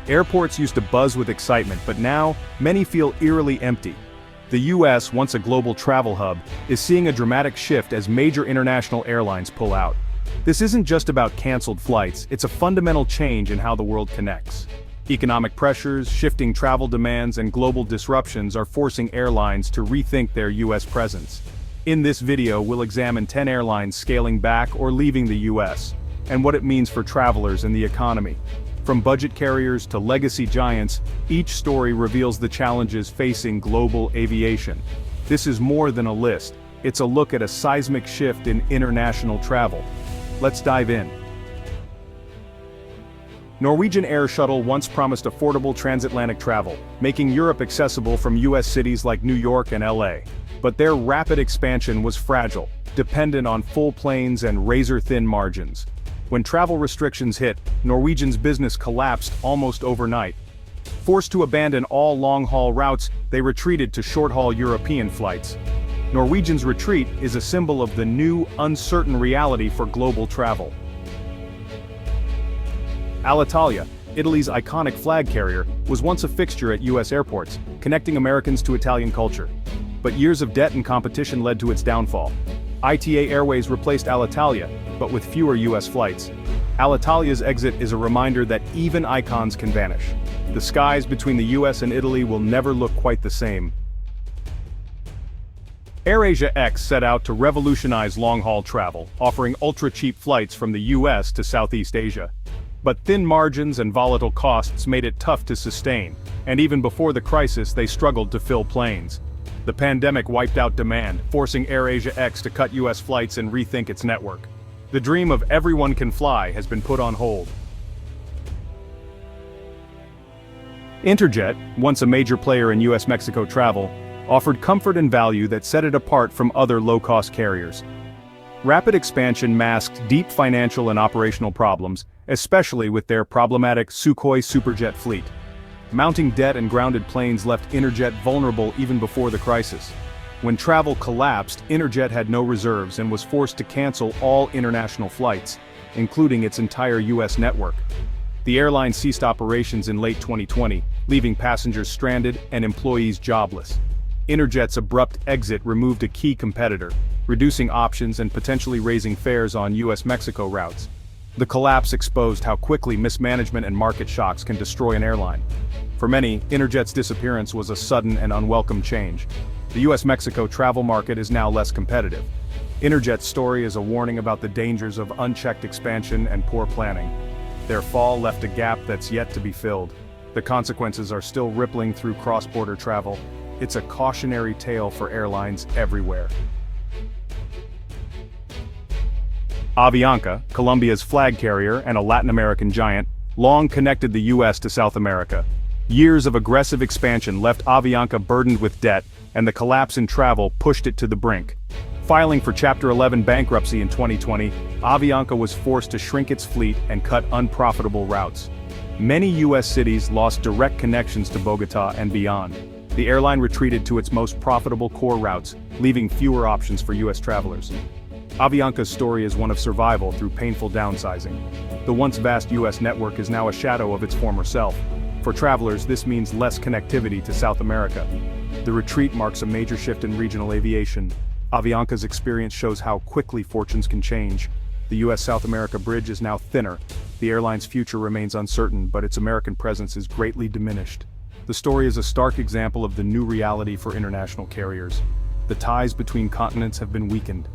Airports used to buzz with excitement, but now, many feel eerily empty. The US, once a global travel hub, is seeing a dramatic shift as major international airlines pull out. This isn't just about canceled flights, it's a fundamental change in how the world connects. Economic pressures, shifting travel demands, and global disruptions are forcing airlines to rethink their US presence. In this video, we'll examine 10 airlines scaling back or leaving the US, and what it means for travelers and the economy. From budget carriers to legacy giants, each story reveals the challenges facing global aviation. This is more than a list, it's a look at a seismic shift in international travel. Let's dive in. Norwegian Air Shuttle once promised affordable transatlantic travel, making Europe accessible from US cities like New York and LA. But their rapid expansion was fragile, dependent on full planes and razor-thin margins. When travel restrictions hit, Norwegian's business collapsed almost overnight. Forced to abandon all long-haul routes, they retreated to short-haul European flights. Norwegian's retreat is a symbol of the new, uncertain reality for global travel. Alitalia, Italy's iconic flag carrier, was once a fixture at US airports, connecting Americans to Italian culture. But years of debt and competition led to its downfall. ITA Airways replaced Alitalia, but with fewer US flights. Alitalia's exit is a reminder that even icons can vanish. The skies between the US and Italy will never look quite the same. AirAsia X set out to revolutionize long-haul travel, offering ultra-cheap flights from the US to Southeast Asia. But thin margins and volatile costs made it tough to sustain, and even before the crisis they struggled to fill planes. The pandemic wiped out demand, forcing AirAsia X to cut US flights and rethink its network. The dream of everyone can fly has been put on hold. Interjet, once a major player in US-Mexico travel, offered comfort and value that set it apart from other low-cost carriers. Rapid expansion masked deep financial and operational problems, especially with their problematic Sukhoi Superjet fleet. Mounting debt and grounded planes left Interjet vulnerable even before the crisis. When travel collapsed, Interjet had no reserves and was forced to cancel all international flights, including its entire US network. The airline ceased operations in late 2020, leaving passengers stranded and employees jobless. Interjet's abrupt exit removed a key competitor, reducing options and potentially raising fares on US-Mexico routes. The collapse exposed how quickly mismanagement and market shocks can destroy an airline. For many, Interjet's disappearance was a sudden and unwelcome change. The US-Mexico travel market is now less competitive. Interjet's story is a warning about the dangers of unchecked expansion and poor planning. Their fall left a gap that's yet to be filled. The consequences are still rippling through cross-border travel. It's a cautionary tale for airlines everywhere. Avianca, Colombia's flag carrier and a Latin American giant, long connected the US to South America. Years of aggressive expansion left Avianca burdened with debt, and the collapse in travel pushed it to the brink. Filing for Chapter 11 bankruptcy in 2020, Avianca was forced to shrink its fleet and cut unprofitable routes. Many US cities lost direct connections to Bogotá and beyond. The airline retreated to its most profitable core routes, leaving fewer options for US travelers. Avianca's story is one of survival through painful downsizing. The once vast US network is now a shadow of its former self. For travelers, this means less connectivity to South America. The retreat marks a major shift in regional aviation. Avianca's experience shows how quickly fortunes can change. The US-South America bridge is now thinner. The airline's future remains uncertain, but its American presence is greatly diminished. The story is a stark example of the new reality for international carriers. The ties between continents have been weakened.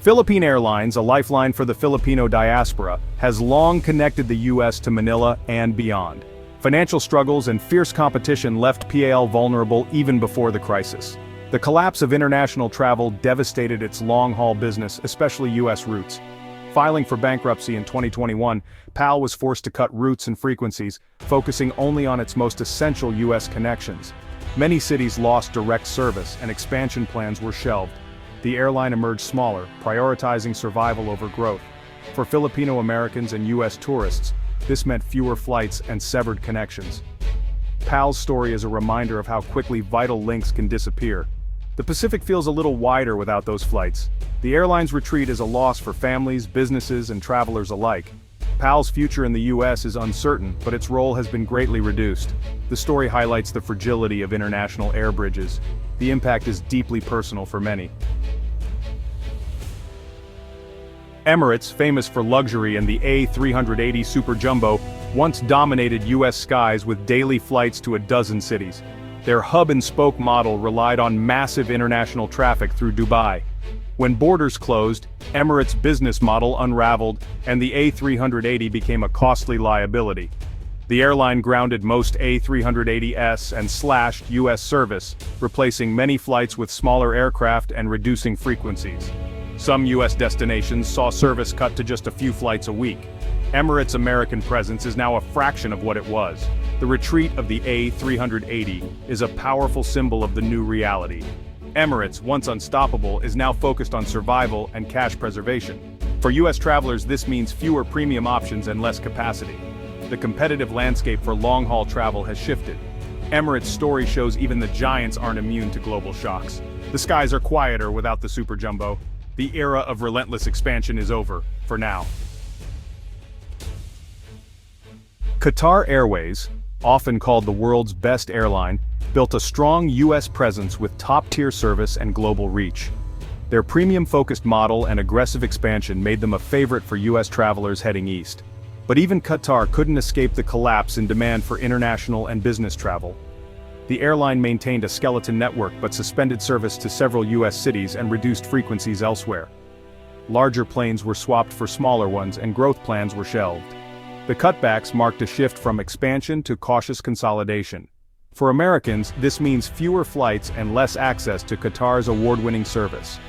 Philippine Airlines, a lifeline for the Filipino diaspora, has long connected the US to Manila and beyond. Financial struggles and fierce competition left PAL vulnerable even before the crisis. The collapse of international travel devastated its long-haul business, especially US routes. Filing for bankruptcy in 2021, PAL was forced to cut routes and frequencies, focusing only on its most essential US connections. Many cities lost direct service and expansion plans were shelved. The airline emerged smaller, prioritizing survival over growth. For Filipino Americans and US tourists, this meant fewer flights and severed connections. PAL's story is a reminder of how quickly vital links can disappear. The Pacific feels a little wider without those flights. The airline's retreat is a loss for families, businesses, and travelers alike. PAL's future in the US is uncertain, but its role has been greatly reduced. The story highlights the fragility of international air bridges. The impact is deeply personal for many. Emirates, famous for luxury and the A380 Super Jumbo, once dominated US skies with daily flights to a dozen cities. Their hub-and-spoke model relied on massive international traffic through Dubai. When borders closed, Emirates' business model unraveled, and the A380 became a costly liability. The airline grounded most A380s and slashed US service, replacing many flights with smaller aircraft and reducing frequencies. Some US destinations saw service cut to just a few flights a week. Emirates' American presence is now a fraction of what it was. The retreat of the A380 is a powerful symbol of the new reality. Emirates, once unstoppable, is now focused on survival and cash preservation. For US travelers, this means fewer premium options and less capacity. The competitive landscape for long-haul travel has shifted. Emirates' story shows even the giants aren't immune to global shocks. The skies are quieter without the Super Jumbo. The era of relentless expansion is over, for now. Qatar Airways, often called the world's best airline, built a strong US presence with top-tier service and global reach. Their premium-focused model and aggressive expansion made them a favorite for US travelers heading east. But even Qatar couldn't escape the collapse in demand for international and business travel. The airline maintained a skeleton network but suspended service to several US cities and reduced frequencies elsewhere. Larger planes were swapped for smaller ones and growth plans were shelved. The cutbacks marked a shift from expansion to cautious consolidation. For Americans, this means fewer flights and less access to Qatar's award-winning service.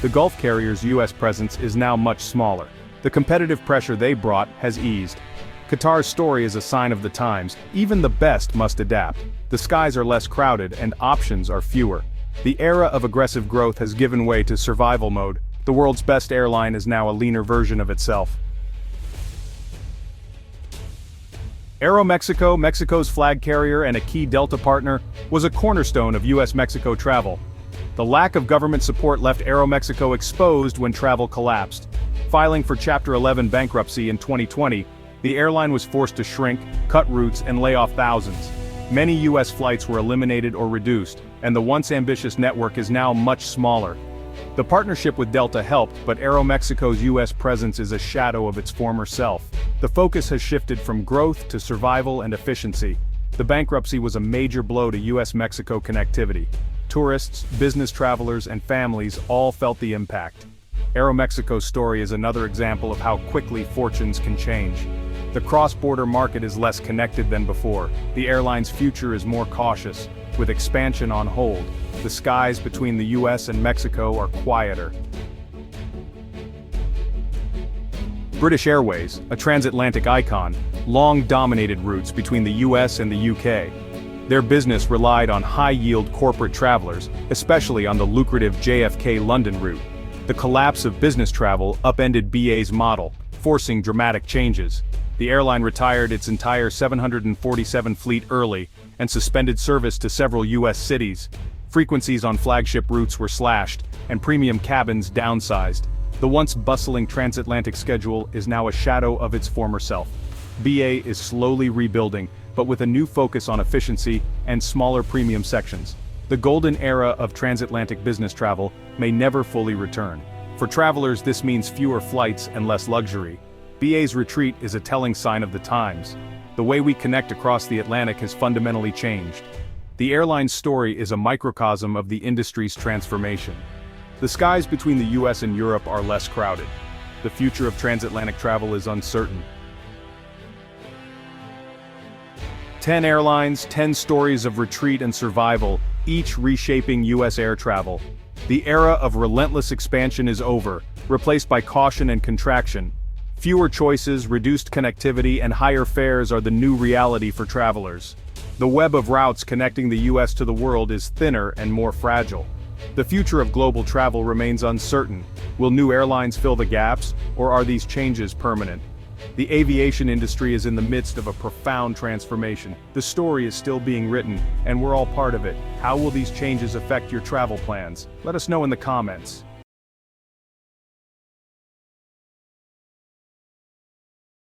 The Gulf carrier's US presence is now much smaller. The competitive pressure they brought has eased. Qatar's story is a sign of the times. Even the best must adapt. The skies are less crowded and options are fewer. The era of aggressive growth has given way to survival mode. The world's best airline is now a leaner version of itself. Aeromexico, Mexico's flag carrier and a key Delta partner, was a cornerstone of US-Mexico travel. The lack of government support left Aeromexico exposed when travel collapsed. Filing for Chapter 11 bankruptcy in 2020, the airline was forced to shrink, cut routes, and lay off thousands. Many US flights were eliminated or reduced, and the once ambitious network is now much smaller. The partnership with Delta helped, but Aeromexico's US presence is a shadow of its former self. The focus has shifted from growth to survival and efficiency. The bankruptcy was a major blow to US-Mexico connectivity. Tourists, business travelers, and families all felt the impact. Aeromexico's story is another example of how quickly fortunes can change. The cross-border market is less connected than before. The airline's future is more cautious, with expansion on hold. The skies between the US and Mexico are quieter. British Airways, a transatlantic icon, long dominated routes between the US and the UK. Their business relied on high-yield corporate travelers, especially on the lucrative JFK London route. The collapse of business travel upended BA's model, forcing dramatic changes. The airline retired its entire 747 fleet early and suspended service to several US cities. Frequencies on flagship routes were slashed, and premium cabins downsized. The once bustling transatlantic schedule is now a shadow of its former self. BA is slowly rebuilding, but with a new focus on efficiency and smaller premium sections. The golden era of transatlantic business travel may never fully return. For travelers, this means fewer flights and less luxury. BA's retreat is a telling sign of the times. The way we connect across the Atlantic has fundamentally changed. The airline's story is a microcosm of the industry's transformation. The skies between the US and Europe are less crowded. The future of transatlantic travel is uncertain. 10 airlines, 10 stories of retreat and survival, each reshaping US air travel. The era of relentless expansion is over, replaced by caution and contraction. Fewer choices, reduced connectivity, and higher fares are the new reality for travelers. The web of routes connecting the US to the world is thinner and more fragile. The future of global travel remains uncertain. Will new airlines fill the gaps, or are these changes permanent? The aviation industry is in the midst of a profound transformation. The story is still being written, and we're all part of it. How will these changes affect your travel plans? Let us know in the comments.